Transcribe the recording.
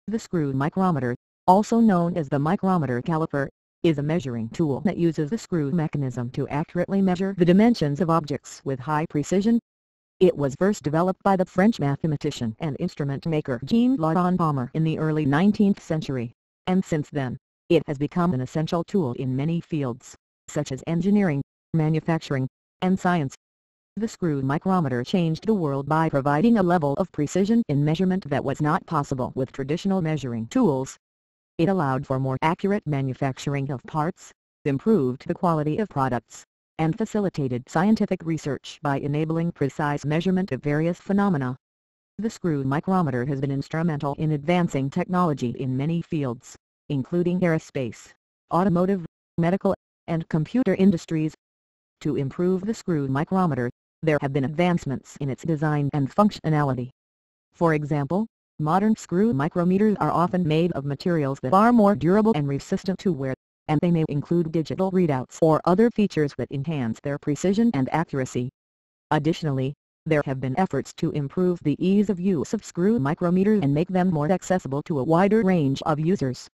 The screw micrometer, also known as the micrometer caliper, is a measuring tool that uses the screw mechanism to accurately measure the dimensions of objects with high precision. It was first developed by the French mathematician and instrument maker Jean-Laurent Palmer in the early 19th century, and since then, it has become an essential tool in many fields, such as engineering, manufacturing, and science. The screw micrometer changed the world by providing a level of precision in measurement that was not possible with traditional measuring tools. It allowed for more accurate manufacturing of parts, improved the quality of products, and facilitated scientific research by enabling precise measurement of various phenomena. The screw micrometer has been instrumental in advancing technology in many fields, including aerospace, automotive, medical, and computer industries. To improve the screw micrometer, there have been advancements in its design and functionality. For example, modern screw micrometers are often made of materials that are more durable and resistant to wear, and they may include digital readouts or other features that enhance their precision and accuracy. Additionally, there have been efforts to improve the ease of use of screw micrometers and make them more accessible to a wider range of users.